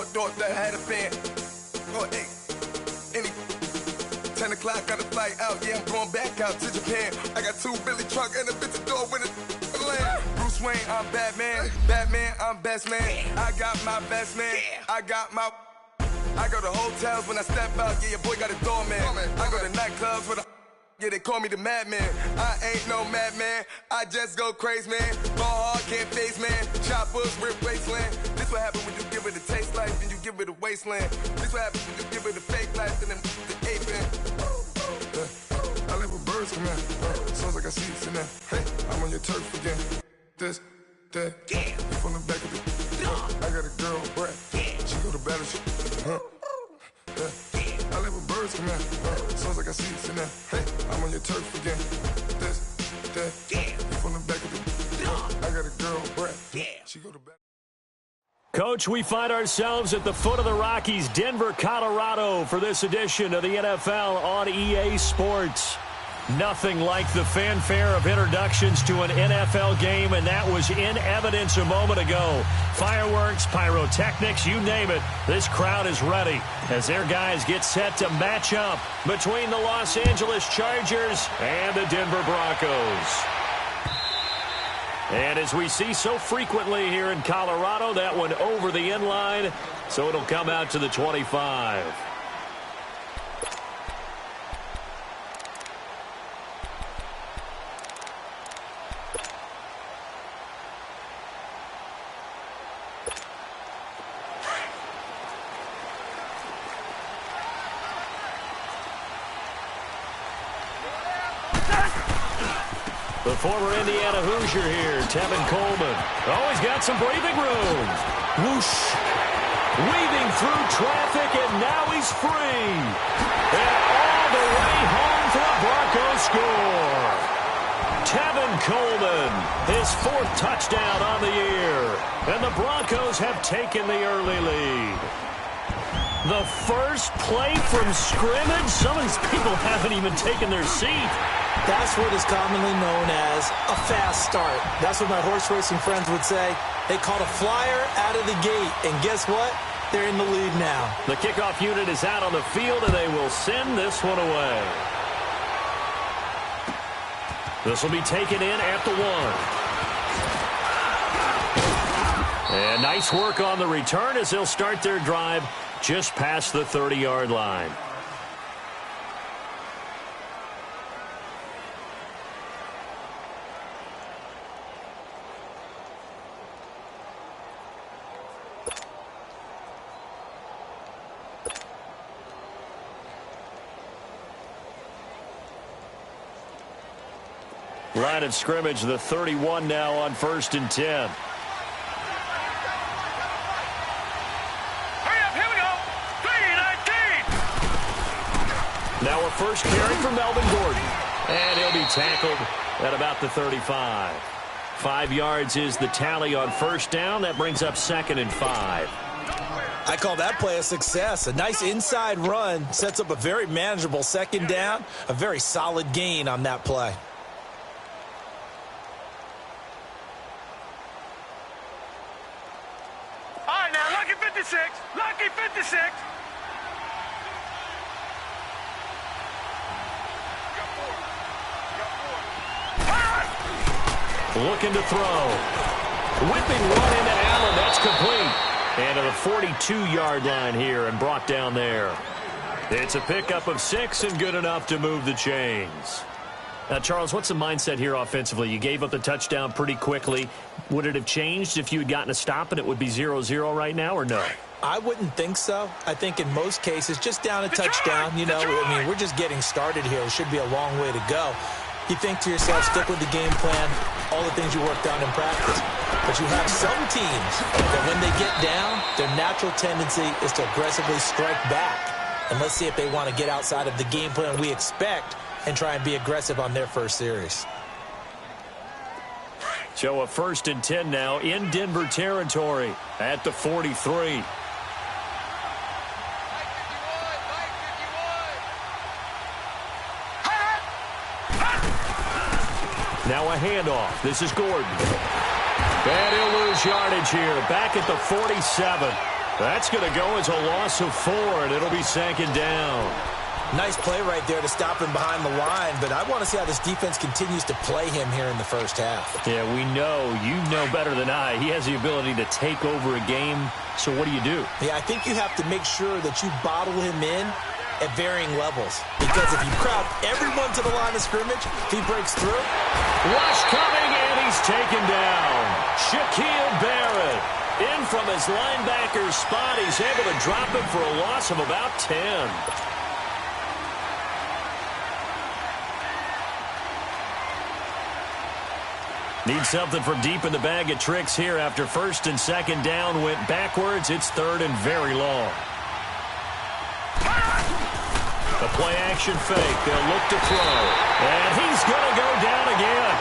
thought that had a fan. Oh, hey, any 10 o'clock, got a flight out. Yeah, I'm going back out to Japan. I got 2 Billy truck and a bitch door with a land. Bruce Wayne, I'm Batman. Batman, I'm best man. I got my best man. I go to hotels when I step out. Yeah, your boy got a doorman. I go to nightclubs with a. Yeah, they call me the madman. I ain't no madman. I just go crazy, man. Ball hard, can't face, man. Choppers, rip wasteland. This what happens when you give it a taste life and you give it a wasteland. This what happens when you give it a fake life and then the ape in. I live with birds come in. Sounds like I see it in there. Hey, I'm on your turf again. This, that. You from the back of the. I got a girl, Brad. She go to battle. I live with birds come in. Sounds like I see it in there. Hey, I'm on your turf again. This, that. You from the back of the. I got a girl, Brad. She go to battle. Coach, we find ourselves at the foot of the Rockies, Denver, Colorado, for this edition of the NFL on EA Sports. Nothing like the fanfare of introductions to an NFL game, and that was in evidence a moment ago. Fireworks, pyrotechnics, you name it. This crowd is ready as their guys get set to match up between the Los Angeles Chargers and the Denver Broncos. And as we see so frequently here in Colorado, that one over the end line, so it'll come out to the 25. The former Indiana Hoosier here, Tevin Coleman. Oh, he's got some breathing room. Whoosh. Weaving through traffic, and now he's free. And all the way home for a Broncos score. Tevin Coleman, his 4th touchdown on the year. And the Broncos have taken the early lead. The first play from scrimmage. Some of these people haven't even taken their seat. That's what is commonly known as a fast start. That's what my horse racing friends would say. They caught a flyer out of the gate, and guess what? They're in the lead now. The kickoff unit is out on the field, and they will send this one away. This will be taken in at the 1. And nice work on the return as they'll start their drive just past the 30-yard line. Line of scrimmage, the 31 now on 1st and 10. Hurry up, here we go. 3-19. Now a first carry for Melvin Gordon. And he'll be tackled at about the 35. 5 yards is the tally on first down. That brings up 2nd and 5. I call that play a success. A nice inside run sets up a very manageable 2nd down. A very solid gain on that play. Lucky 56. Looking to throw. Whipping one into Allen. That's complete. And to the 42-yard line here and brought down there. It's a pickup of 6 and good enough to move the chains. Now, Charles, what's the mindset here offensively? You gave up the touchdown pretty quickly. Would it have changed if you had gotten a stop and it would be 0-0 right now, or no? I wouldn't think so. I think in most cases, just down a touchdown, you know, I mean, we're just getting started here. It should be a long way to go. You think to yourself, stick with the game plan, all the things you worked on in practice. But you have some teams that when they get down, their natural tendency is to aggressively strike back. And let's see if they want to get outside of the game plan we expect and try and be aggressive on their first series. So a 1st and 10 now in Denver territory at the 43. Now a handoff. This is Gordon. And he'll lose yardage here. Back at the 47. That's going to go as a loss of 4, and it'll be 2nd down. Nice play right there to stop him behind the line, but I want to see how this defense continues to play him here in the first half. Yeah, you know better than I. He has the ability to take over a game, so what do you do? Yeah, I think you have to make sure that you bottle him in at varying levels, because if you crowd everyone to the line of scrimmage, if he breaks through. Rush coming, and he's taken down. Shaquille Barrett in from his linebacker spot. He's able to drop him for a loss of about 10. Need something from deep in the bag of tricks here after 1st and 2nd down went backwards. It's 3rd and very long. The play action fake. They'll look to throw. And he's going to go down again.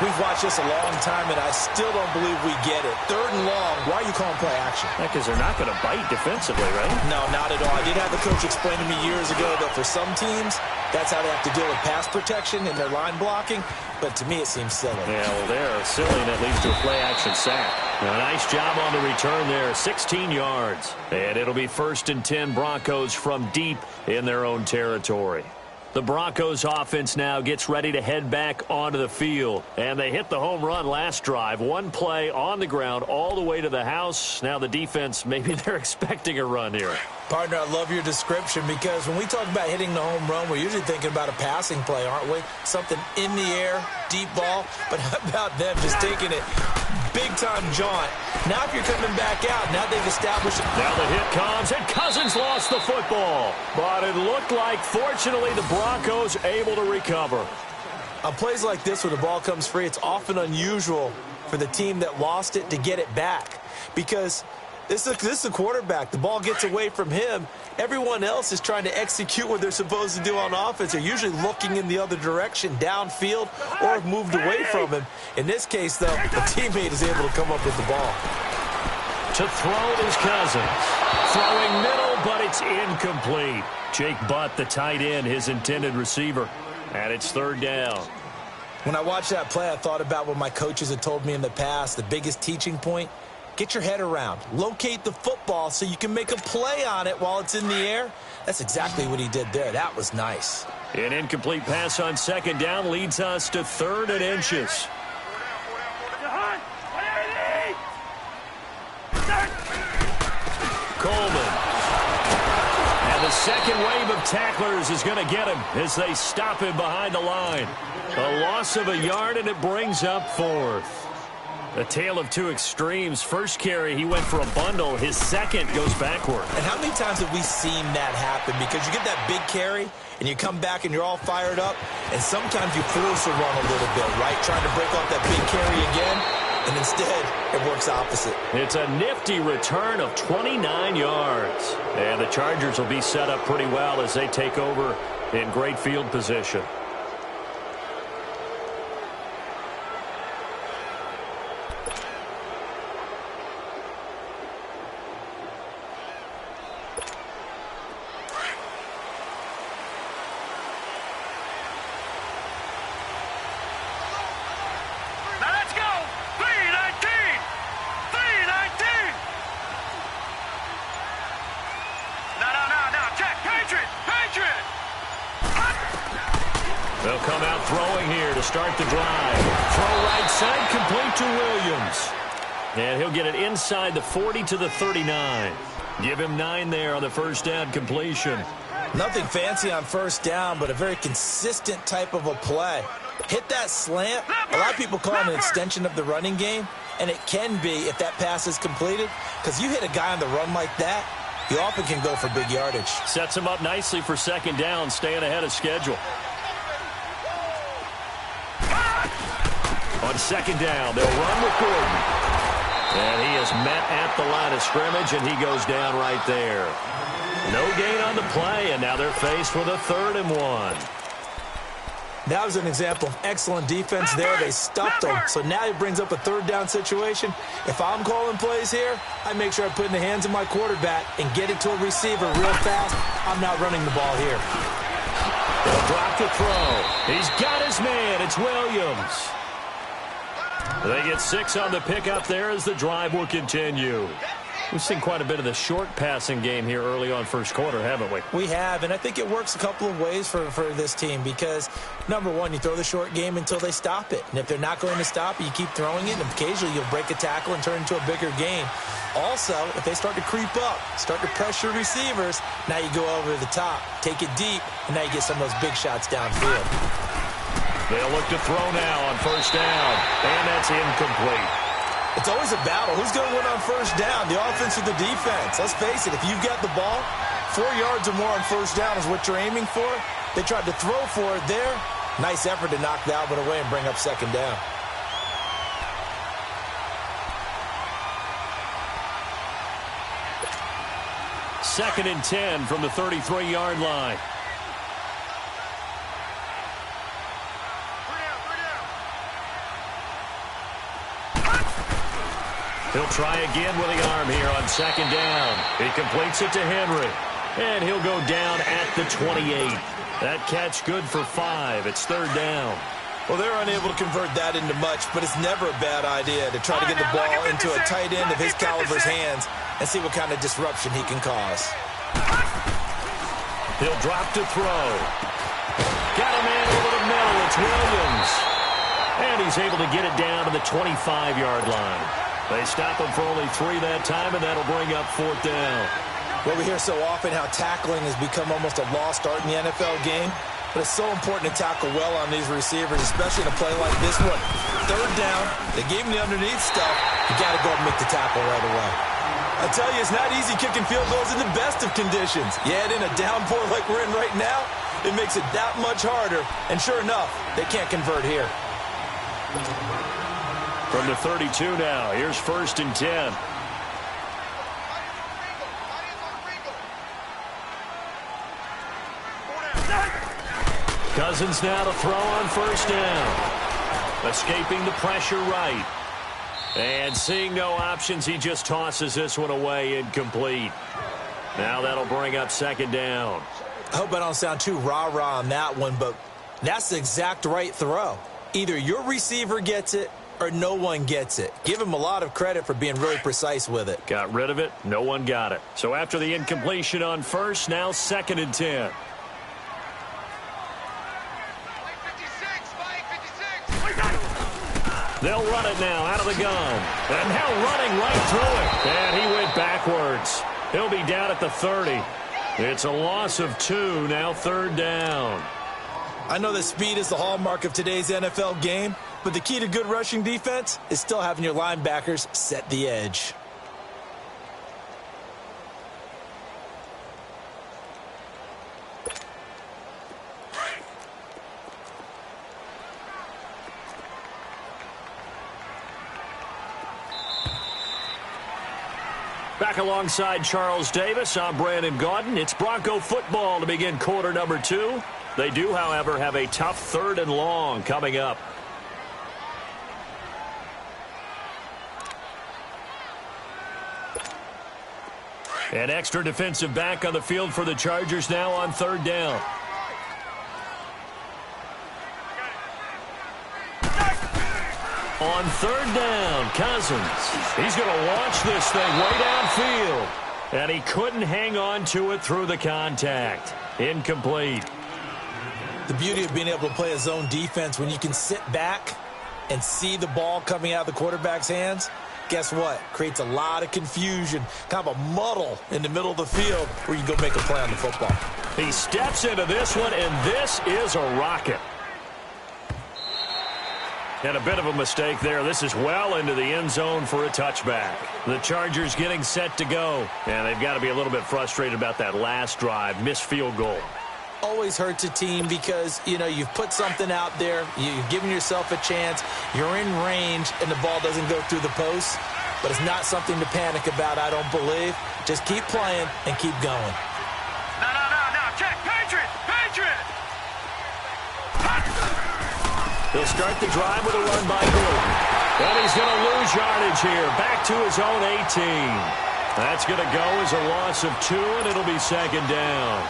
We've watched this a long time, and I still don't believe we get it. 3rd and long. Why are you calling play action? Because they're not going to bite defensively, right? No, not at all. I did have the coach explain to me years ago that for some teams, that's how they have to deal with pass protection and their line blocking. But to me, it seems silly. Yeah, well, they're silly, and that leads to a play-action sack. A nice job on the return there, 16 yards. And it'll be 1st and 10 Broncos from deep in their own territory. The Broncos offense now gets ready to head back onto the field. And they hit the home run last drive. One play on the ground all the way to the house. Now the defense, maybe they're expecting a run here. Partner, I love your description, because when we talk about hitting the home run, we're usually thinking about a passing play, aren't we? Something in the air, deep ball. But how about them just taking it big-time jaunt? Now if you're coming back out, now they've established it. Now the hit comes, and Cousins lost the football. But it looked like, fortunately, the Broncos able to recover. On plays like this where the ball comes free, it's often unusual for the team that lost it to get it back, because this is the quarterback. The ball gets away from him. Everyone else is trying to execute what they're supposed to do on offense. They're usually looking in the other direction, downfield, or have moved away from him. In this case, though, the teammate is able to come up with the ball. To throw is Cousins. Throwing middle, but it's incomplete. Jake Butt, the tight end, his intended receiver. And it's 3rd down. When I watched that play, I thought about what my coaches had told me in the past. The biggest teaching point: get your head around. Locate the football so you can make a play on it while it's in the air. That's exactly what he did there. That was nice. An incomplete pass on 2nd down leads us to 3rd and inches. Coleman. And the second wave of tacklers is going to get him as they stop him behind the line. A loss of a yard, and it brings up 4th. A tale of two extremes. First carry, he went for a bundle. His second goes backward. And how many times have we seen that happen? Because you get that big carry, and you come back, and you're all fired up, and sometimes you force a run a little bit, right? Trying to break off that big carry again, and instead, it works opposite. It's a nifty return of 29 yards. And the Chargers will be set up pretty well as they take over in great field position. They'll come out throwing here to start the drive. Throw right side, complete to Williams. And he'll get it inside the 40 to the 39. Give him 9 there on the first down completion. Nothing fancy on first down, but a very consistent type of a play. Hit that slant. A lot of people call it an extension of the running game, and it can be if that pass is completed, because you hit a guy on the run like that, you often can go for big yardage. Sets him up nicely for second down, staying ahead of schedule. On second down, they'll run with Gordon. And he is met at the line of scrimmage, and he goes down right there. No gain on the play, and now they're faced with a 3rd and 1. That was an example of excellent defense there. They stuffed him. So now he brings up a 3rd down situation. If I'm calling plays here, I make sure I put it in the hands of my quarterback and get it to a receiver real fast. I'm not running the ball here. They'll drop the throw. He's got his man. It's Williams. They get 6 on the pickup there as the drive will continue. We've seen quite a bit of the short passing game here early on first quarter, haven't we? We have, and I think it works a couple of ways for this team because, number one, you throw the short game until they stop it. And if they're not going to stop it, you keep throwing it, and occasionally you'll break a tackle and turn it into a bigger game. Also, if they start to creep up, start to pressure receivers, now you go over the top, take it deep, and now you get some of those big shots downfield. They'll look to throw now on first down, and that's incomplete. It's always a battle. Who's going to win on first down, the offense or the defense? Let's face it, if you've got the ball, 4 yards or more on first down is what you're aiming for. They tried to throw for it there. Nice effort to knock that one away and bring up second down. Second and 10 from the 33-yard line. He'll try again with the arm here on second down. He completes it to Henry. And he'll go down at the 28. That catch good for 5. It's third down. Well, they're unable to convert that into much, but it's never a bad idea to try to get the ball into a tight end of his caliber's hands and see what kind of disruption he can cause. He'll drop to throw. Got a man over the middle. It's Williams. And he's able to get it down to the 25-yard line. They stop him for only 3 that time, and that'll bring up fourth down. Well, we hear so often how tackling has become almost a lost art in the NFL game, but it's so important to tackle well on these receivers, especially in a play like this one. Third down, they gave him the underneath stuff. You got to go and make the tackle right away. I tell you, it's not easy kicking field goals in the best of conditions. Yet in a downpour like we're in right now, it makes it that much harder. And sure enough, they can't convert here. From the 32 now, here's first and 10. Cousins now to throw on first down. Escaping the pressure right. And seeing no options, he just tosses this one away, incomplete. Now that'll bring up second down. I hope I don't sound too rah-rah on that one, but that's the exact right throw. Either your receiver gets it or no one gets it. Give him a lot of credit for being really precise with it. Got rid of it. No one got it. So after the incompletion on first, now second and 10. They'll run it now out of the gun. And now running right through it. And he went backwards. He'll be down at the 30. It's a loss of 2, now third down. I know that speed is the hallmark of today's NFL game, but the key to good rushing defense is still having your linebackers set the edge. Back alongside Charles Davis, I'm Brandon Gaudin. It's Bronco football to begin quarter number 2. They do, however, have a tough third and long coming up. An extra defensive back on the field for the Chargers now on third down. On third down, Cousins. He's going to launch this thing way downfield. And he couldn't hang on to it through the contact. Incomplete. The beauty of being able to play a zone defense when you can sit back and see the ball coming out of the quarterback's hands, guess what? Creates a lot of confusion, kind of a muddle in the middle of the field where you can go make a play on the football. He steps into this one, and this is a rocket. And a bit of a mistake there. This is well into the end zone for a touchback. The Chargers getting set to go. And they've got to be a little bit frustrated about that last drive. Missed field goal. Always hurts a team because, you know, you've put something out there. You've given yourself a chance. You're in range, and the ball doesn't go through the post. But it's not something to panic about, I don't believe. Just keep playing and keep going. No. Check. Patriot. He'll start the drive with a run by Gordon. And he's going to lose yardage here. Back to his own 18. That's going to go as a loss of 2, and it'll be second down.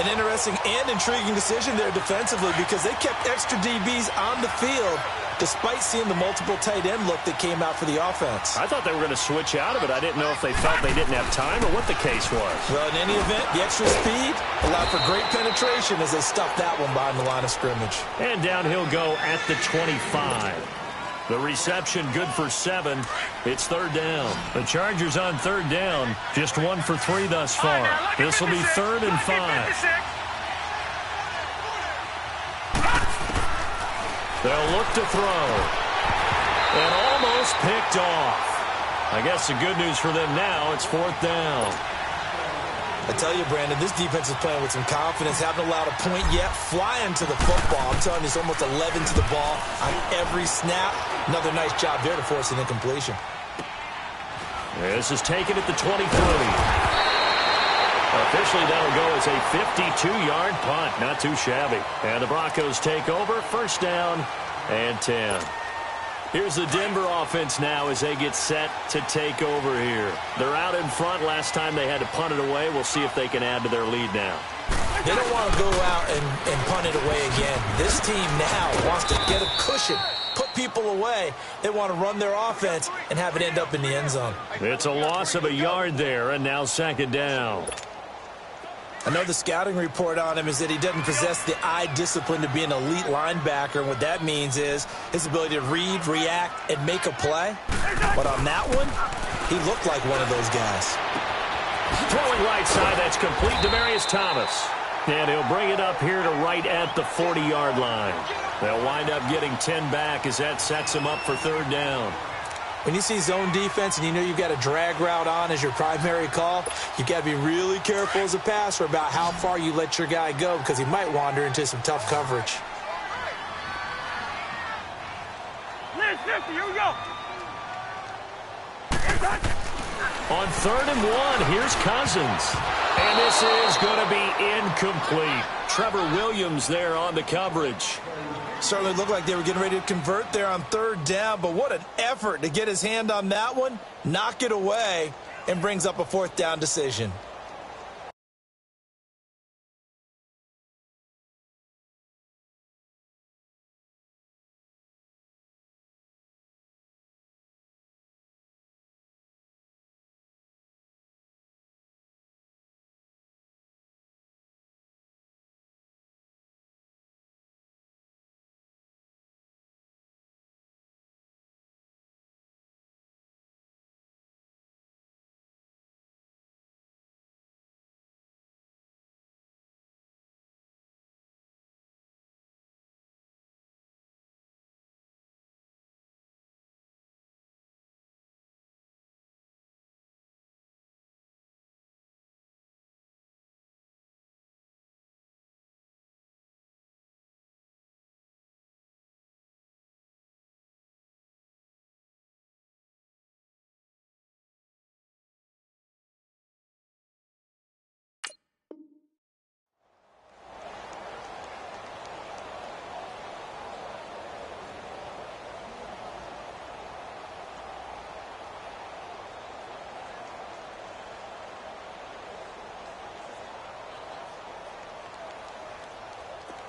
An interesting and intriguing decision there defensively because they kept extra DBs on the field despite seeing the multiple tight end look that came out for the offense. I thought they were going to switch out of it. I didn't know if they felt they didn't have time or what the case was. Well, in any event, the extra speed allowed for great penetration as they stuffed that one behind the line of scrimmage. And down he'll go at the 25. The reception good for 7. It's third down. The Chargers on third down. Just 1 for 3 thus far. This will be 3rd and 5. They'll look to throw. And almost picked off. I guess the good news for them now, it's 4th down. I tell you, Brandon, this defense is playing with some confidence. Haven't allowed a point yet. Flying to the football. I'm telling you, it's almost 11 to the ball on every snap. Another nice job there to force an incompletion. This is taken at the 23. Officially, that'll go as a 52-yard punt. Not too shabby. And the Broncos take over. First down and 10. Here's the Denver offense now as they get set to take over here. They're out in front. Last time they had to punt it away. We'll see if they can add to their lead now. They don't want to go out and punt it away again. This team now wants to get a cushion, put people away. They want to run their offense and have it end up in the end zone. It's a loss of a yard there, and now 2nd down. I know the scouting report on him is that he doesn't possess the eye discipline to be an elite linebacker. And what that means is his ability to read, react, and make a play. But on that one, he looked like one of those guys. Throwing right side, that's complete. Demaryius Thomas. And he'll bring it up here to right at the 40-yard line. They'll wind up getting 10 back as that sets them up for 3rd down. When you see zone defense and you know you've got a drag route on as your primary call, you've got to be really careful as a passer about how far you let your guy go because he might wander into some tough coverage. Here we go. On 3rd and 1, here's Cousins. And this is going to be incomplete. Trevor Williams there on the coverage. Certainly looked like they were getting ready to convert there on 3rd down, but what an effort to get his hand on that one, knock it away, and brings up a 4th down decision.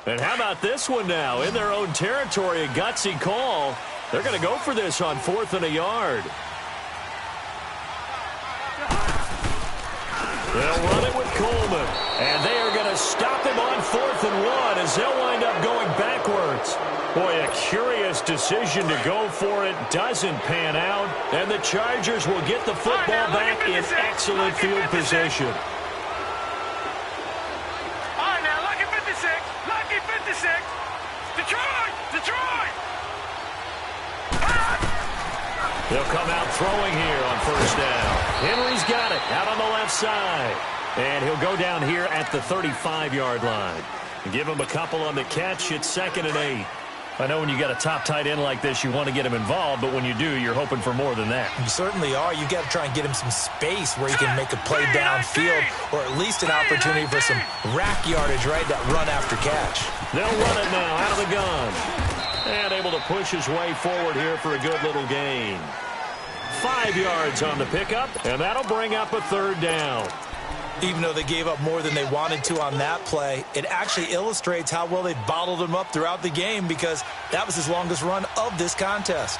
And how about this one now? In their own territory, a gutsy call. They're going to go for this on 4th and a yard. They'll run it with Coleman. And they are going to stop him on 4th and 1 as they'll wind up going backwards. Boy, a curious decision to go for it. Doesn't pan out. And the Chargers will get the football back in excellent field position. They'll come out throwing here on 1st down. Henry's got it out on the left side. And he'll go down here at the 35-yard line. Give him a couple on the catch. It's 2nd and 8. I know when you got a top tight end like this, you want to get him involved, but when you do, you're hoping for more than that. You certainly are. You've got to try and get him some space where he can make a play downfield or at least an opportunity for some rack yardage, right, that run after catch. They'll run it now out of the gun. And able to push his way forward here for a good little gain. 5 yards on the pickup, and that'll bring up a 3rd down. Even though they gave up more than they wanted to on that play, it actually illustrates how well they bottled him up throughout the game because that was his longest run of this contest.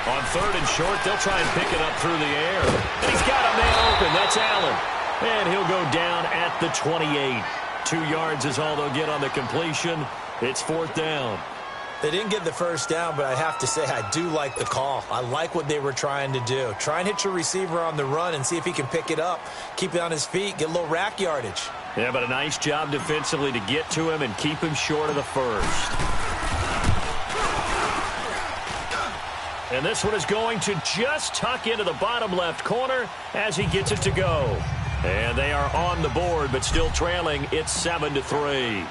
On 3rd and short, they'll try and pick it up through the air. And he's got a man open. That's Allen. And he'll go down at the 28. 2 yards is all they'll get on the completion. It's 4th down. They didn't get the first down, but I have to say I do like the call. I like what they were trying to do. Try and hit your receiver on the run and see if he can pick it up, keep it on his feet, get a little rack yardage. Yeah, but a nice job defensively to get to him and keep him short of the first. And this one is going to just tuck into the bottom left corner as he gets it to go. And they are on the board, but still trailing. It's 7-3.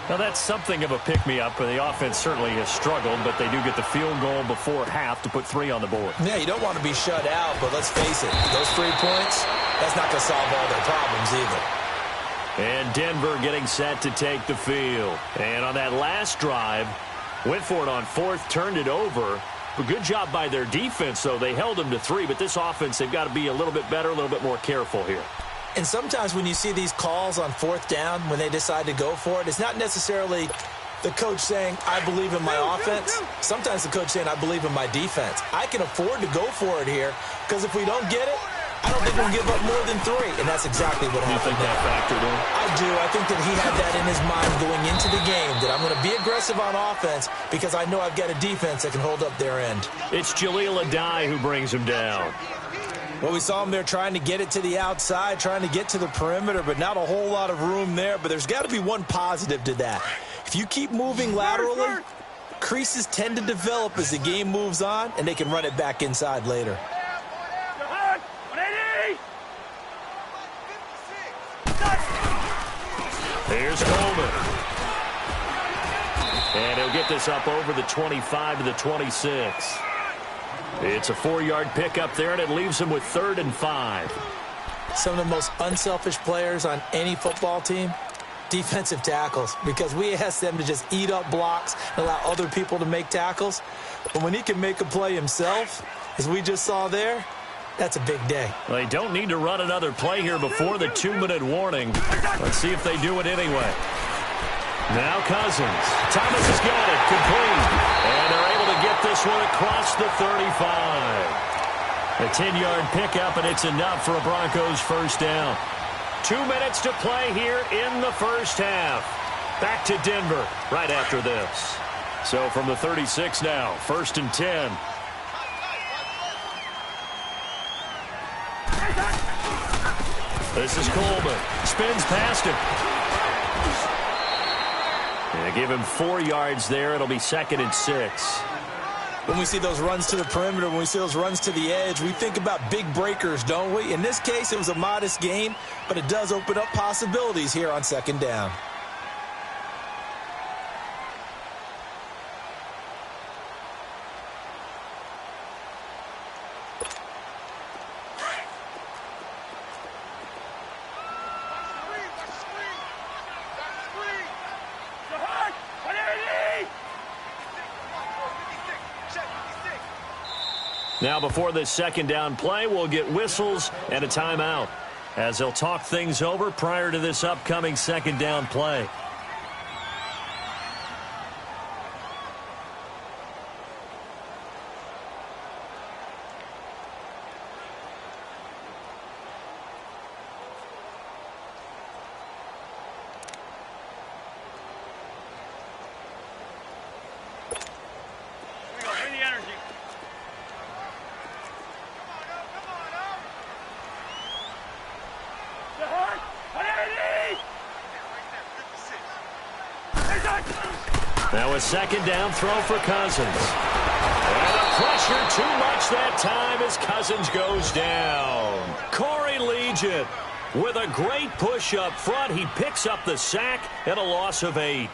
Now, that's something of a pick-me-up, and the offense certainly has struggled, but they do get the field goal before half to put 3 on the board. Yeah, you don't want to be shut out, but let's face it, those 3 points, that's not going to solve all their problems either. And Denver getting set to take the field. And on that last drive, went for it on 4th, turned it over. A good job by their defense, though. They held them to 3, but this offense, they've got to be a little bit better, a little bit more careful here. And sometimes when you see these calls on 4th down, when they decide to go for it, it's not necessarily the coach saying, I believe in my offense. Sometimes the coach saying, I believe in my defense. I can afford to go for it here because if we don't get it, I don't think we'll give up more than 3. And that's exactly what happened. You think that factored in? I do. I think that he had that in his mind going into the game, that I'm going to be aggressive on offense because I know I've got a defense that can hold up their end. It's Jaleel Adai who brings him down. Well, we saw him there trying to get it to the outside, trying to get to the perimeter, but not a whole lot of room there. But there's got to be one positive to that. If you keep moving laterally, creases tend to develop as the game moves on, and they can run it back inside later. Here's Coleman. And he'll get this up over the 25 to the 26. It's a 4-yard pickup there, and it leaves him with 3rd and 5. Some of the most unselfish players on any football team, defensive tackles, because we ask them to just eat up blocks and allow other people to make tackles. But when he can make a play himself, as we just saw there, that's a big day. Well, they don't need to run another play here before the 2-minute warning. Let's see if they do it anyway. Now Cousins. Thomas has got it. Complete. And they're able to get this one across the 35. A 10-yard pickup, and it's enough for a Broncos first down. 2 minutes to play here in the first half. Back to Denver right after this. So from the 36 now, 1st and 10. This is Coleman. Spins past him. And give him 4 yards there. It'll be 2nd and 6. When we see those runs to the perimeter, when we see those runs to the edge, we think about big breakers, don't we? In this case, it was a modest gain, but it does open up possibilities here on 2nd down. Now, before this 2nd down play, we'll get whistles and a timeout as they'll talk things over prior to this upcoming 2nd down play. Now a 2nd down throw for Cousins. And the pressure too much that time as Cousins goes down. Corey Legion with a great push up front. He picks up the sack and a loss of 8.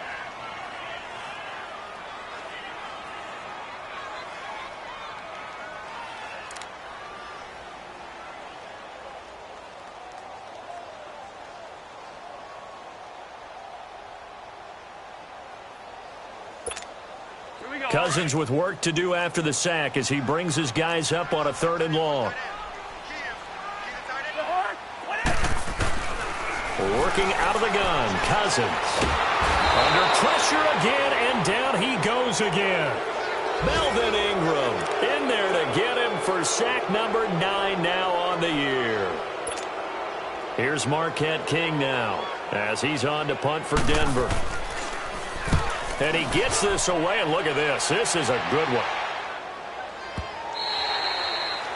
Here we go. Cousins with work to do after the sack as he brings his guys up on a 3rd and long. Working out of the gun, Cousins. Under pressure again, and down he goes again. Melvin Ingram in there to get him for sack number 9 now on the year. Here's Marquette King now as he's on to punt for Denver. And he gets this away, and look at this. This is a good one.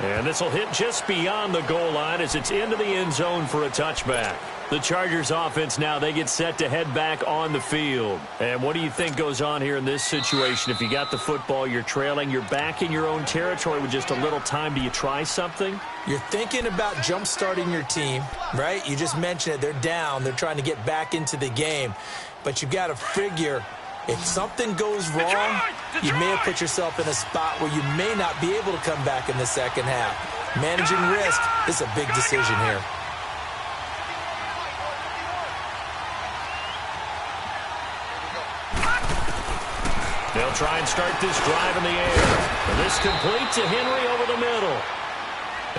And this will hit just beyond the goal line as it's into the end zone for a touchback. The Chargers offense now, they get set to head back on the field. And what do you think goes on here in this situation? If you got the football, you're trailing, you're back in your own territory with just a little time. Do you try something? You're thinking about jump-starting your team, right? You just mentioned it. They're down. They're trying to get back into the game. But you've got to figure, if something goes wrong, you may have put yourself in a spot where you may not be able to come back in the second half. Managing risk is a big decision here. They'll try and start this drive in the air. And this complete to Henry over the middle.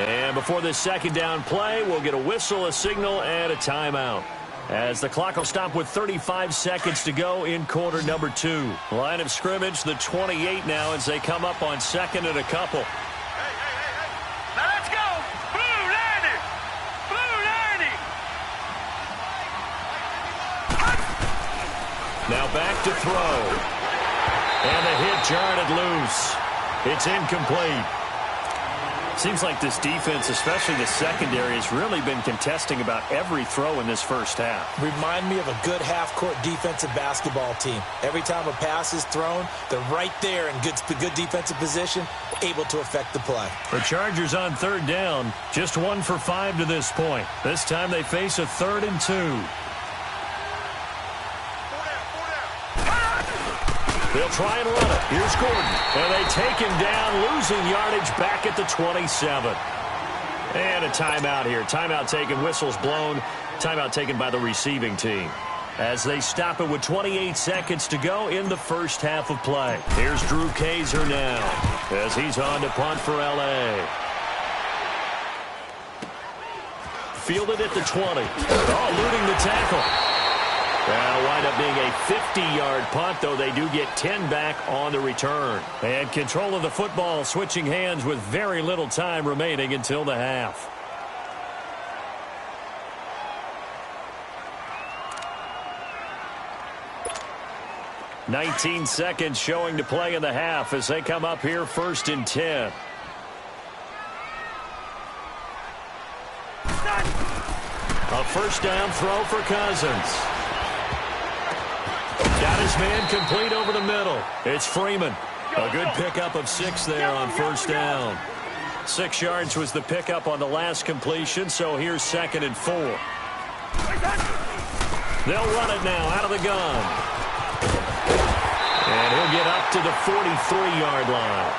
And before this second down play, we'll get a whistle, a signal, and a timeout. As the clock will stop with 35 seconds to go in quarter number 2. Line of scrimmage, the 28 now as they come up on 2nd and a couple. Now let's go. Blue 90. Blue 90. Now back to throw. And the hit jarred it loose. It's incomplete. Seems like this defense, especially the secondary, has really been contesting about every throw in this first half. Remind me of a good half-court defensive basketball team. Every time a pass is thrown, they're right there in good defensive position, able to affect the play. The Chargers on 3rd down, just 1 for 5 to this point. This time they face a 3rd and 2. They'll try and run it. Here's Gordon. And they take him down, losing yardage back at the 27. And a timeout here. Timeout taken, whistles blown. Timeout taken by the receiving team. As they stop it with 28 seconds to go in the first half of play. Here's Drew Kaiser now as he's on to punt for L.A. Fielded at the 20. Oh, eluding the tackle. That'll wind up being a 50-yard punt, though they do get 10 back on the return. And control of the football switching hands with very little time remaining until the half. "19 seconds showing to play in the half as they come up here 1st and 10. A first down throw for Cousins. Got his man complete over the middle. It's Freeman. A good pickup of 6 there on 1st down. 6 yards was the pickup on the last completion, so here's 2nd and 4. They'll run it now out of the gun. And he'll get up to the 43-yard line.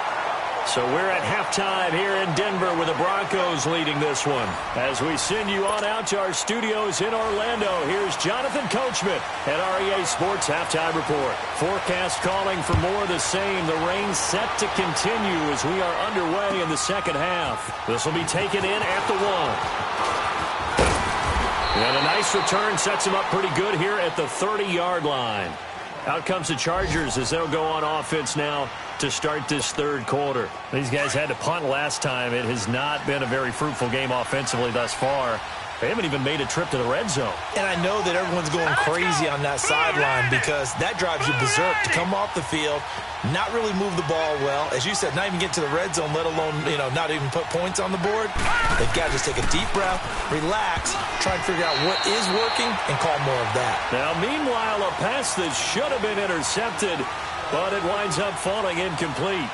So we're at halftime here in Denver with the Broncos leading this one. As we send you on out to our studios in Orlando, here's Jonathan Coachman at REA Sports Halftime Report. Forecast calling for more of the same. The rain set to continue as we are underway in the second half. This will be taken in at the 1. And a nice return sets him up pretty good here at the 30-yard line. Out comes the Chargers as they'll go on offense now to start this 3rd quarter. These guys had to punt last time. It has not been a very fruitful game offensively thus far. They haven't even made a trip to the red zone. And I know that everyone's going crazy on that sideline because that drives you berserk to come off the field, not really move the ball well. As you said, not even get to the red zone, let alone, not even put points on the board. They've got to just take a deep breath, relax, try and figure out what is working, and call more of that. Now, meanwhile, a pass that should have been intercepted, but it winds up falling incomplete.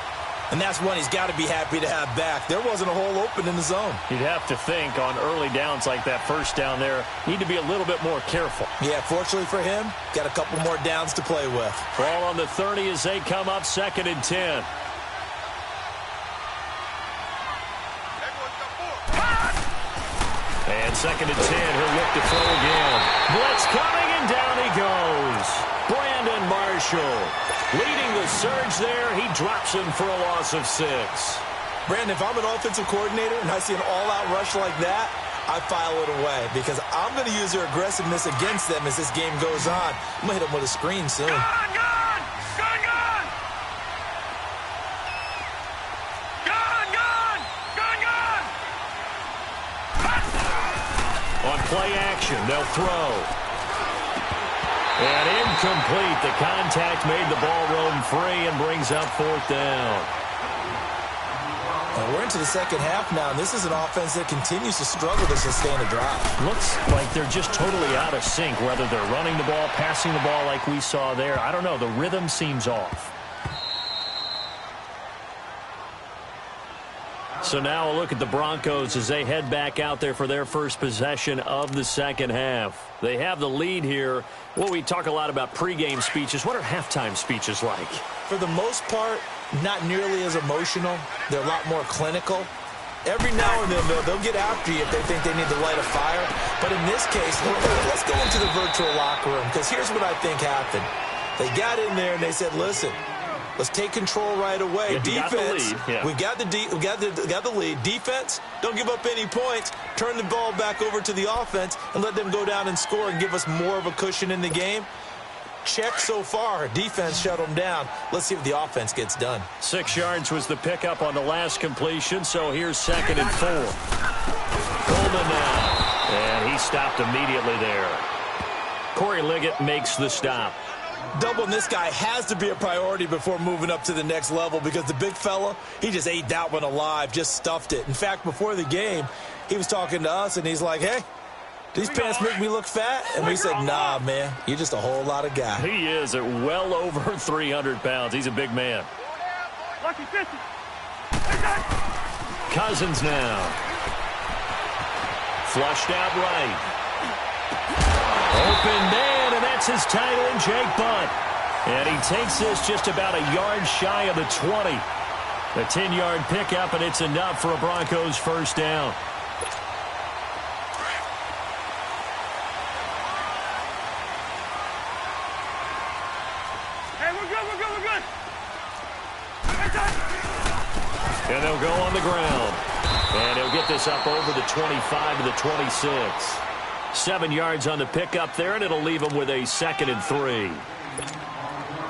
And that's one he's got to be happy to have back. There wasn't a hole open in the zone. You'd have to think on early downs like that first down there, need to be a little bit more careful. Yeah, fortunately for him, got a couple more downs to play with. Ball on the 30 as they come up 2nd and 10. And 2nd and 10, he'll look to throw again. Blitz coming, and down he goes. Brandon Marshall Leading the surge there, he drops him for a loss of 6. Brandon, if I'm an offensive coordinator and I see an all-out rush like that, I file it away because I'm going to use their aggressiveness against them as this game goes on. I'm going to hit them with a screen soon. Gone, gone! Gone, gone! Gone, gone! Gone, gone! On play action, they'll throw. And incomplete. The contact made the ball roam free and brings up 4th down. And we're into the second half now, and this is an offense that continues to struggle to sustain a drive. Looks like they're just totally out of sync, whether they're running the ball, passing the ball like we saw there. I don't know. The rhythm seems off. So now a look at the Broncos as they head back out there for their first possession of the second half. They have the lead here. Well, we talk a lot about pregame speeches. What are halftime speeches like? For the most part, not nearly as emotional. They're a lot more clinical. Every now and then, they'll get after you if they think they need to light a fire. But in this case, let's go into the virtual locker room because here's what I think happened. They got in there and they said, listen, let's take control right away. Yeah, defense, we got the lead. Defense, don't give up any points. Turn the ball back over to the offense and let them go down and score and give us more of a cushion in the game. Check so far. Defense shut them down. Let's see if the offense gets done. 6 yards was the pickup on the last completion, so here's 2nd and 4. Coleman now, and he stopped immediately there. Corey Liggett makes the stop. Doubling this guy has to be a priority before moving up to the next level because the big fella, he just ate that one alive, just stuffed it. In fact, before the game, he was talking to us, and he's like, hey, these pants make me look fat? And we said, nah, man, you're just a whole lot of guy. He is at well over 300 pounds. He's a big man. Lucky 50. Cousins now. Flushed out right. Open man, and that's his tight end, Jake Butt. And he takes this just about a yard shy of the 20. A 10-yard pickup, and it's enough for a Broncos first down. Hey, we're good, we're good, we're good. And they'll go on the ground. And he'll get this up over the 25 to the 26. 7 yards on the pickup there, and it'll leave him with a 2nd and 3.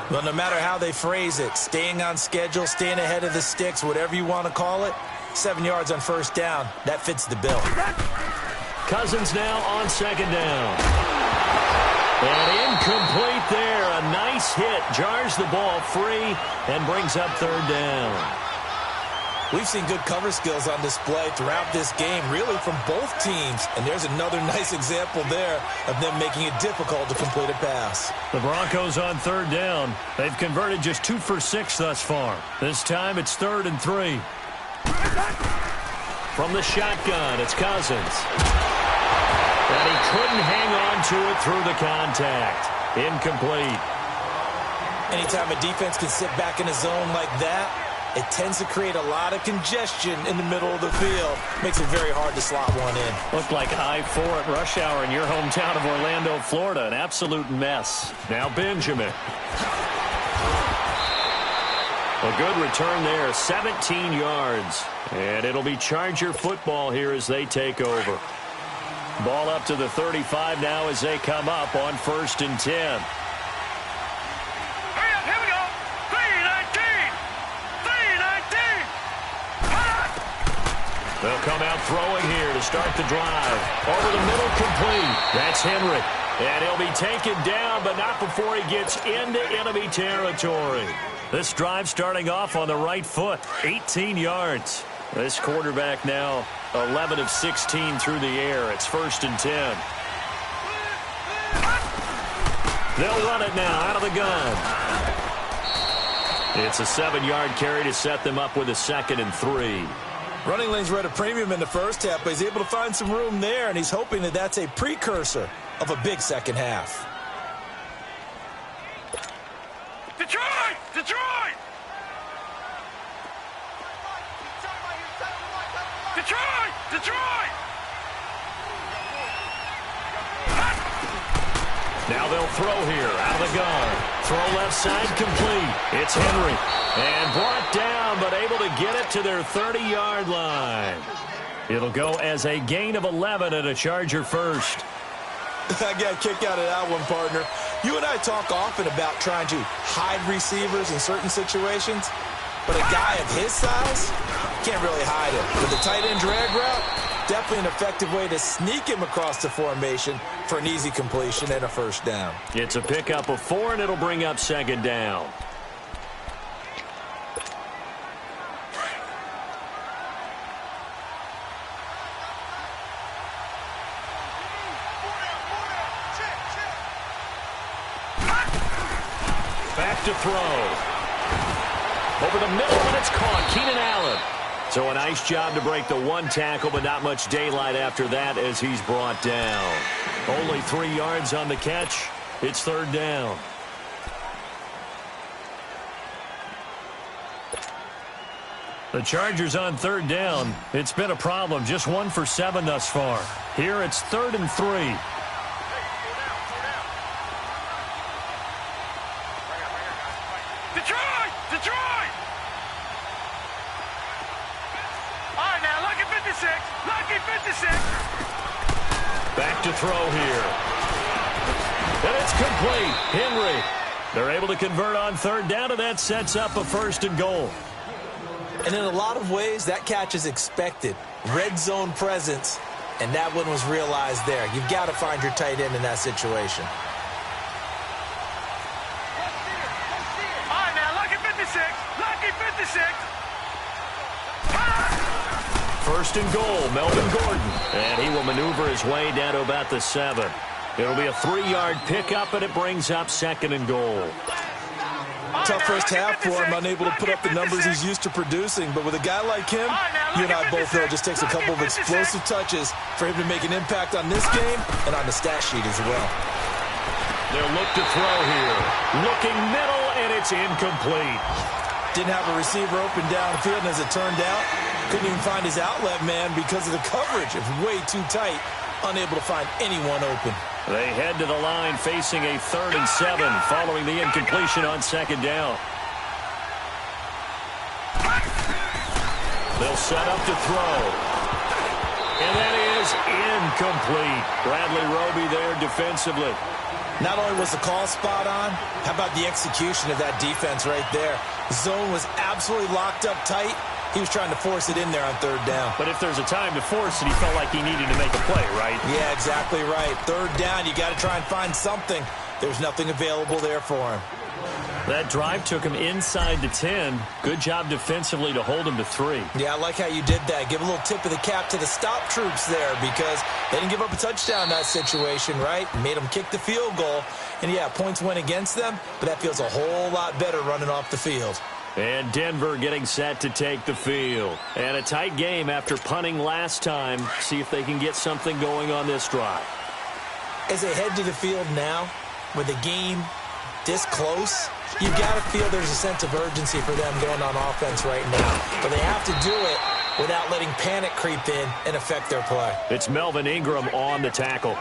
Well, no matter how they phrase it, staying on schedule, staying ahead of the sticks, whatever you want to call it, 7 yards on first down, that fits the bill. Cousins now on 2nd down. And incomplete there. A nice hit. Jars the ball free and brings up 3rd down. We've seen good cover skills on display throughout this game, really from both teams. And there's another nice example there of them making it difficult to complete a pass. The Broncos on 3rd down. They've converted just 2 for 6 thus far. This time it's 3rd and 3. From the shotgun, it's Cousins. And he couldn't hang on to it through the contact. Incomplete. Anytime a defense can sit back in a zone like that, it tends to create a lot of congestion in the middle of the field. Makes it very hard to slot one in. Looked like I-4 at rush hour in your hometown of Orlando, Florida. An absolute mess. Now Benjamin. A good return there, 17 yards. And it'll be Charger football here as they take over. Ball up to the 35 now as they come up on 1st and 10. Hurry up, here we go. 3-19. 3-19. They'll come out throwing here to start the drive. Over the middle, complete. That's Henry. And he'll be taken down, but not before he gets into enemy territory. This drive starting off on the right foot, 18 yards. This quarterback now 11 of 16 through the air. It's 1st and 10. They'll run it now out of the gun. It's a 7-yard carry to set them up with a 2nd and 3. Running lanes were at a premium in the first half, but he's able to find some room there, and he's hoping that that's a precursor of a big second half. Detroit! Detroit! Detroit! Detroit! Now they'll throw here out of the gun. Throw left side complete. It's Henry. And brought down, but able to get it to their 30-yard line. It'll go as a gain of 11 and a Charger first. I got a kick out of that one, partner. You and I talk often about trying to hide receivers in certain situations, but a guy of his size can't really hide him. With the tight end drag route, definitely an effective way to sneak him across the formation for an easy completion and a first down. It's a pickup of 4, and it'll bring up second down. Back to throw. Over the middle, and it's caught. Keenan Allen. So a nice job to break the one tackle, but not much daylight after that as he's brought down. Only 3 yards on the catch. It's third down. The Chargers on third down. It's been a problem. Just 1 for 7 thus far. Here it's 3rd and 3. Detroit! All right, now, lucky 56. Lucky 56. Back to throw here. And it's complete. Henry. They're able to convert on third down, and that sets up a 1st and goal. And in a lot of ways, that catch is expected. Red zone presence, and that one was realized there. You've got to find your tight end in that situation. Lucky 56. 1st and goal, Melvin Gordon. And he will maneuver his way down to about the 7. It'll be a 3-yard pickup, and it brings up 2nd and goal. Tough first half for him, unable to put up the numbers he's used to producing. But with a guy like him, you and I both know it just takes a couple of explosive touches for him to make an impact on this game and on the stat sheet as well. They'll look to throw here. Looking middle, and it's incomplete. Didn't have a receiver open downfield, and as it turned out, couldn't even find his outlet man because of the coverage. It was way too tight, unable to find anyone open. They head to the line facing a 3rd and 7 following the incompletion on 2nd down. They'll set up to throw. And that is incomplete. Bradley Roby there defensively. Not only was the call spot on, how about the execution of that defense right there? The zone was absolutely locked up tight. He was trying to force it in there on 3rd down. But if there's a time to force it, he felt like he needed to make a play, right? Yeah, exactly right. 3rd down, you got to try and find something. There's nothing available there for him. That drive took him inside the 10. Good job defensively to hold him to 3. Yeah, I like how you did that. Give a little tip of the cap to the stop troops there because they didn't give up a touchdown in that situation, right? Made them kick the field goal. And, yeah, points went against them, but that feels a whole lot better running off the field. And Denver getting set to take the field. And a tight game after punting last time. See if they can get something going on this drive. As they head to the field now, with the game this close, you've got to feel there's a sense of urgency for them going on offense right now. But they have to do it without letting panic creep in and affect their play. It's Melvin Ingram on the tackle.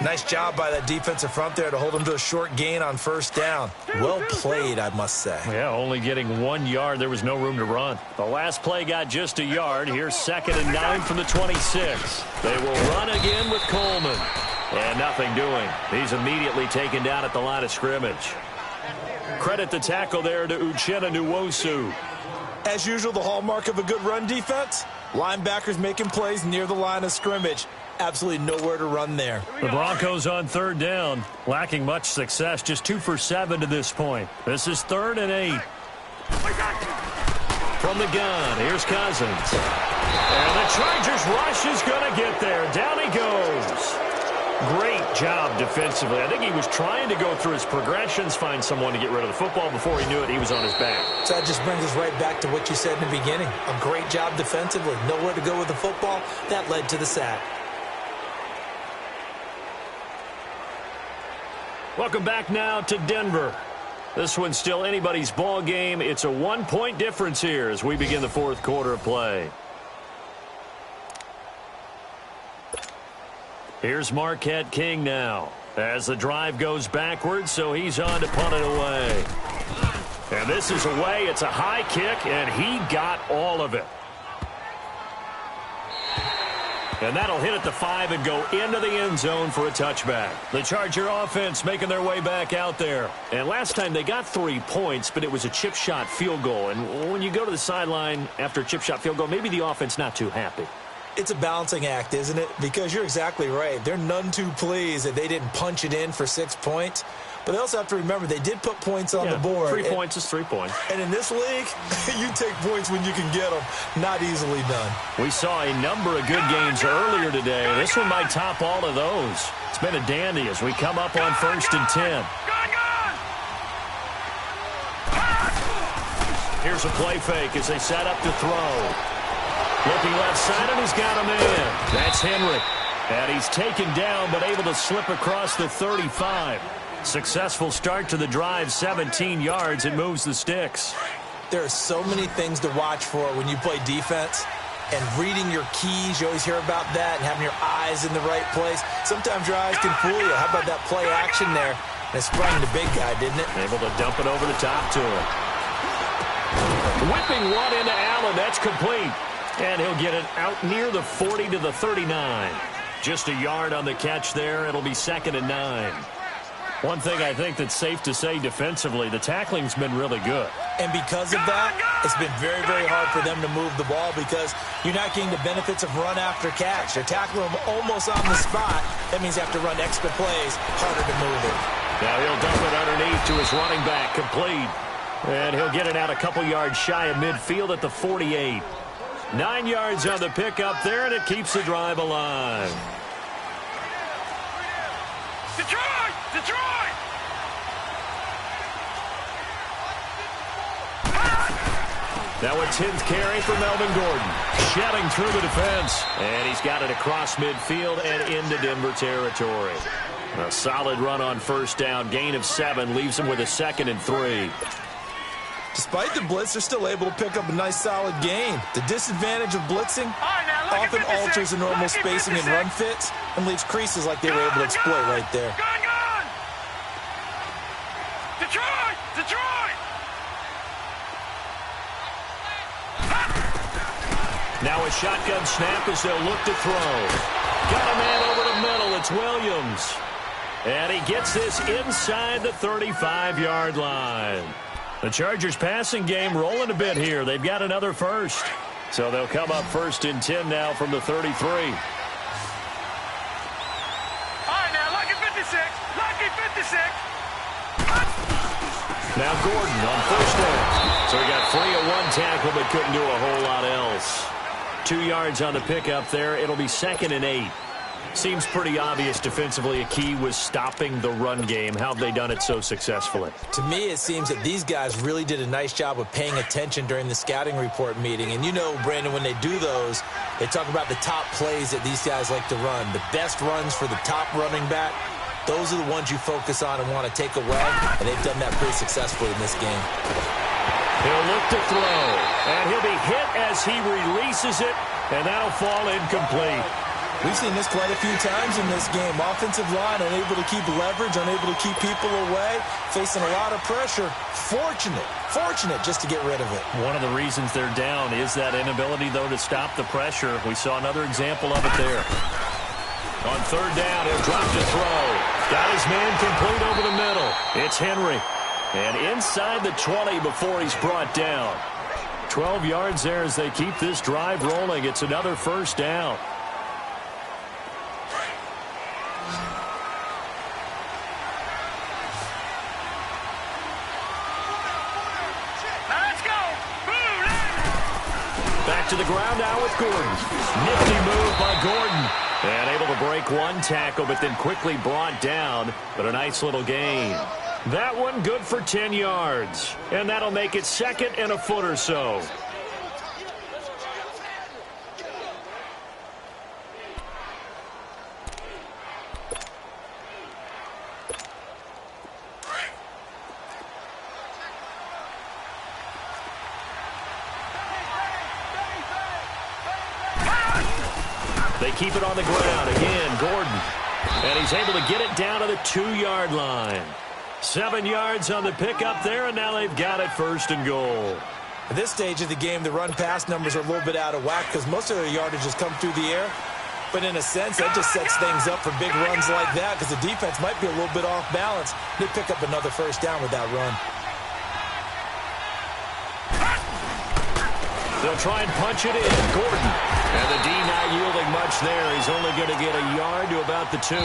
Nice job by that defensive front there to hold him to a short gain on 1st down. Well played, I must say. Yeah, only getting 1 yard. There was no room to run. The last play got just a yard. Here's 2nd and 9 from the 26. They will run again with Coleman. And nothing doing. He's immediately taken down at the line of scrimmage. Credit the tackle there to Uchenna Nwosu. As usual, the hallmark of a good run defense, linebackers making plays near the line of scrimmage. Absolutely nowhere to run there. The Broncos on 3rd down, lacking much success, just 2 for 7 to this point. This is 3rd and 8. From the gun, here's Cousins. And the Chargers rush is going to get there. Down he goes. Great job defensively. I think he was trying to go through his progressions, find someone to get rid of the football. Before he knew it, he was on his back. So that just brings us right back to what you said in the beginning. A great job defensively. Nowhere to go with the football. That led to the sack. Welcome back now to Denver. This one's still anybody's ball game. It's a 1-point difference here as we begin the 4th quarter of play. Here's Marquette King now. as the drive goes backwards, so he's on to punt it away. And this is away. It's a high kick, and he got all of it. And that'll hit at the 5 and go into the end zone for a touchback. The Charger offense making their way back out there. And last time they got 3 points, but it was a chip shot field goal. And when you go to the sideline after a chip shot field goal, maybe the offense not too happy. It's a balancing act, isn't it? Because you're exactly right. They're none too pleased that they didn't punch it in for 6 points. But they also have to remember they did put points on the board. 3 points is 3 points. And in this league, you take points when you can get them. Not easily done. We saw a number of good games earlier today. This one might top all of those. It's been a dandy as we come up on 1st and 10. Here's a play fake as they set up to throw. Looking left side, and he's got a man. That's Henry. And he's taken down, but able to slip across the 35. Successful start to the drive, 17 yards. It moves the sticks. There are so many things to watch for when you play defense. And reading your keys, you always hear about that, and having your eyes in the right place. Sometimes your eyes can fool you. How about that play action there? And it sprung the big guy, didn't it? Able to dump it over the top to him. Whipping one into Allen. That's complete. And he'll get it out near the 40 to the 39. Just a yard on the catch there. It'll be 2nd and 9. One thing I think that's safe to say defensively, the tackling's been really good. And because of that, it's been very, very hard for them to move the ball because you're not getting the benefits of run after catch. They're tackling them almost on the spot. That means you have to run extra plays, harder to move it. Now he'll dump it underneath to his running back, complete. And he'll get it out a couple yards shy of midfield at the 48. 9 yards on the pickup there, and it keeps the drive alive. Detroit! Detroit! Now a 10th carry for Melvin Gordon. Shedding through the defense. And he's got it across midfield and into Denver territory. A solid run on 1st down. Gain of 7 leaves him with a 2nd and 3. Despite the blitz, they're still able to pick up a nice, solid gain. The disadvantage of blitzing often alters the normal spacing and run fits and leaves creases like they were able to exploit right there. Gone! Detroit! Detroit! Now a shotgun snap as they'll look to throw. Got a man over the middle. It's Williams. And he gets this inside the 35-yard line. The Chargers passing game rolling a bit here. They've got another first. So they'll come up 1st and 10 now from the 33. All right, now, lucky 56. Lucky 56. Now Gordon on 1st down. So he got free of 1 tackle but couldn't do a whole lot else. 2 yards on the pickup there. It'll be 2nd and 8. Seems pretty obvious defensively a key was stopping the run game. How have they done it so successfully? To me, it seems that these guys really did a nice job of paying attention during the scouting report meeting. And you know, Brandon, when they do those, they talk about the top plays that these guys like to run. The best runs for the top running back, those are the ones you focus on and want to take away. And they've done that pretty successfully in this game. He'll look to throw. And he'll be hit as he releases it. And that'll fall incomplete. We've seen this quite a few times in this game. Offensive line unable to keep leverage, unable to keep people away, facing a lot of pressure. Fortunate just to get rid of it. One of the reasons they're down is that inability, though, to stop the pressure. We saw another example of it there. On 3rd down, he'll drop to throw. Got his man complete over the middle. It's Henry. And inside the 20 before he's brought down. 12 yards there as they keep this drive rolling. It's another 1st down. Back to the ground now with Gordon. Nifty move by Gordon. And able to break 1 tackle, but then quickly brought down. But a nice little gain. That one good for 10 yards. And that'll make it 2nd and a foot or so. They keep it on the ground. Again, Gordon. And he's able to get it down to the 2-yard line. 7 yards on the pickup there, and now they've got it 1st and goal. At this stage of the game, the run-pass numbers are a little bit out of whack because most of their yardage has come through the air. But in a sense, that just sets things up for big runs like that because the defense might be a little bit off balance. They pick up another 1st down with that run. They'll try and punch it in. Gordon. And the D not yielding much there. He's only going to get a yard to about the 2.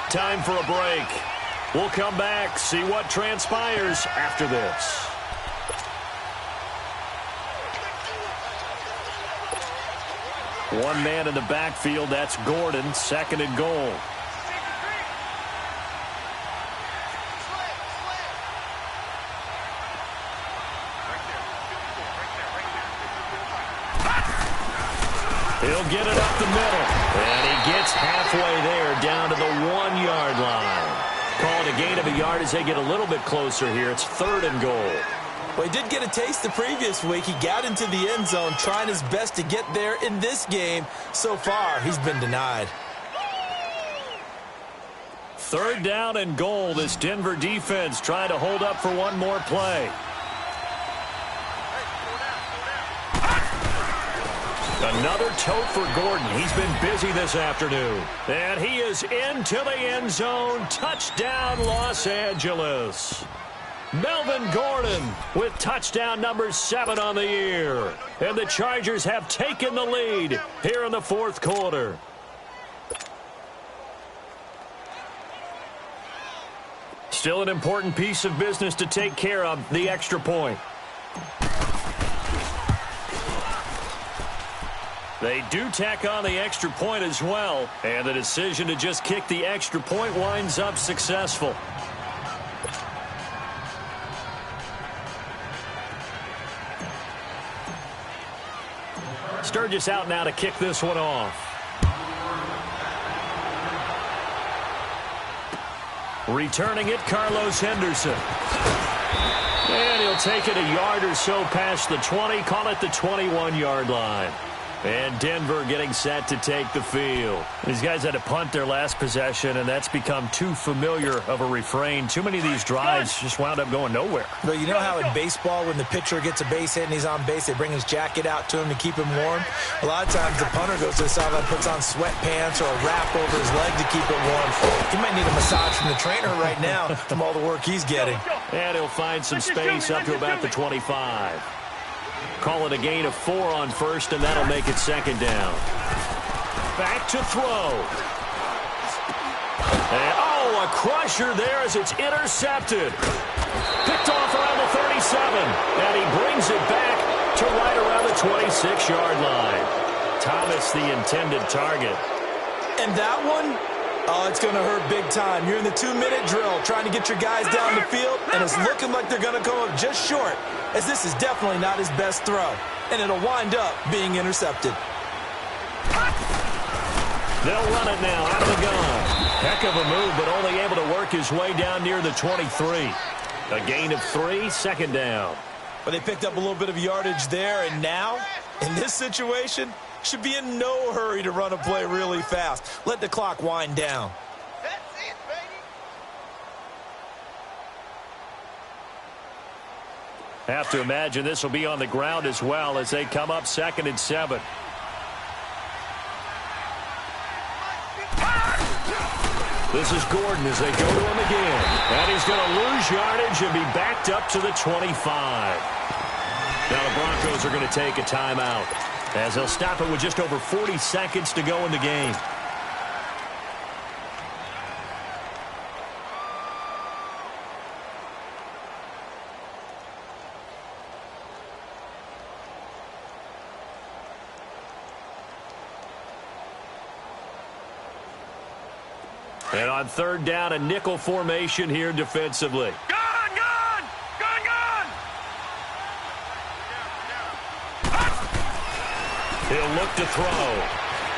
Time for a break. We'll come back, see what transpires after this. One man in the backfield, that's Gordon, 2nd and goal. He'll get it up the middle. And he gets halfway there, down to the 1-yard line. Called a gain of a yard as they get a little bit closer here. It's 3rd and goal. Well, he did get a taste the previous week. He got into the end zone, trying his best to get there in this game. So far, he's been denied. 3rd down and goal. This Denver defense trying to hold up for one more play. Another tote for Gordon. He's been busy this afternoon. And he is into the end zone. Touchdown, Los Angeles. Melvin Gordon with touchdown number 7 on the year. And the Chargers have taken the lead here in the 4th quarter. Still an important piece of business to take care of, the extra point. They do tack on the extra point as well. And the decision to just kick the extra point winds up successful. Sturgis out now to kick this one off. Returning it, Carlos Henderson. And he'll take it a yard or so past the 20, call it the 21-yard line. And Denver getting set to take the field. These guys had to punt their last possession, and that's become too familiar of a refrain. Too many of these drives just wound up going nowhere. But you know how in baseball, when the pitcher gets a base hit and he's on base, they bring his jacket out to him to keep him warm? A lot of times the punter goes to the sideline, puts on sweatpants or a wrap over his leg to keep it warm. He might need a massage from the trainer right now from all the work he's getting. And he'll find some space up to about the 25. Call it a gain of 4 on 1st, and that'll make it 2nd down. Back to throw. And, a crusher there as it's intercepted. Picked off around the 37, and he brings it back to right around the 26-yard line. Thomas, the intended target. And that one, it's going to hurt big time. You're in the 2-minute drill trying to get your guys down the field, and it's looking like they're going to come up just short, as this is definitely not his best throw, and it'll wind up being intercepted. They'll run it now out of the gun. Heck of a move, but only able to work his way down near the 23. A gain of 3, 2nd down. But they picked up a little bit of yardage there, and now, in this situation, should be in no hurry to run a play really fast. Let the clock wind down. That's it, baby. Have to imagine this will be on the ground as well as they come up 2nd and 7. This is Gordon as they go to him again. And he's going to lose yardage and be backed up to the 25. Now the Broncos are going to take a timeout as they'll stop it with just over 40 seconds to go in the game. And on 3rd down, a nickel formation here defensively. Gun! He'll look to throw.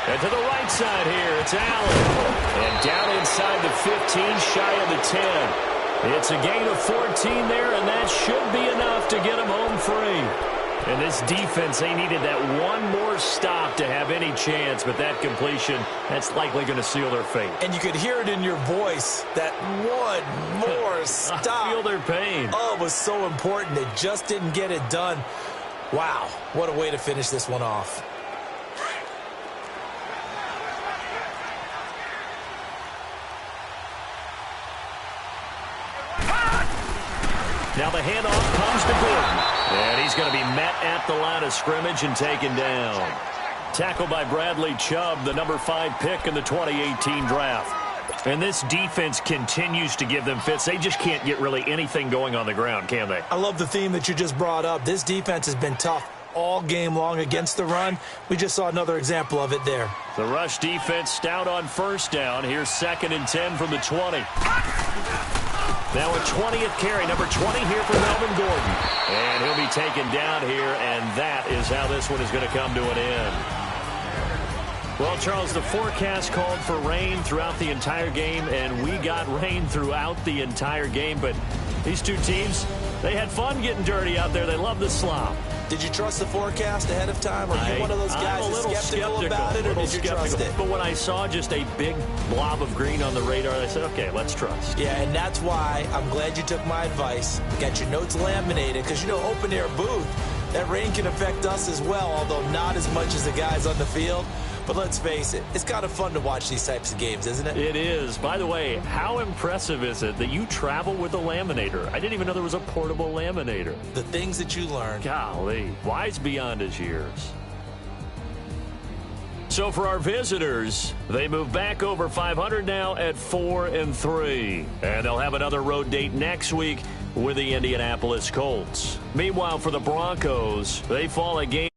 And to the right side here, it's Allen. And down inside the 15, shy of the 10. It's a gain of 14 there, and that should be enough to get him home free. And this defense, they needed that one more stop to have any chance, but that completion, that's likely going to seal their fate. And you could hear it in your voice, that one more stop. I feel their pain. Oh, it was so important. They just didn't get it done. Wow, what a way to finish this one off. Now the handoff comes to Gordon. And he's going to be met at the line of scrimmage and taken down. Tackled by Bradley Chubb, the number 5 pick in the 2018 draft. And this defense continues to give them fits. They just can't get really anything going on the ground, can they? I love the theme that you just brought up. This defense has been tough all game long against the run. We just saw another example of it there. The rush defense stout on first down. Here's 2nd and 10 from the 20. Now a 20th carry, number 20 here for Melvin Gordon. And he'll be taken down here, and that is how this one is going to come to an end. Well, Charles, the forecast called for rain throughout the entire game, and we got rain throughout the entire game. But these two teams, they had fun getting dirty out there. They love the slop. Did you trust the forecast ahead of time? Are you one of those guys that's skeptical about it, or did you trust it? But when I saw just a big blob of green on the radar, I said, okay, let's trust. Yeah, and that's why I'm glad you took my advice. Got your notes laminated, because, you know, open-air booth, that rain can affect us as well, although not as much as the guys on the field. But let's face it, it's kind of fun to watch these types of games, isn't it? It is. By the way, how impressive is it that you travel with a laminator? I didn't even know there was a portable laminator. The things that you learn. Golly, wise beyond his years. So for our visitors, they move back over 500 now at 4-3. And they'll have another road date next week with the Indianapolis Colts. Meanwhile, for the Broncos, they fall a game.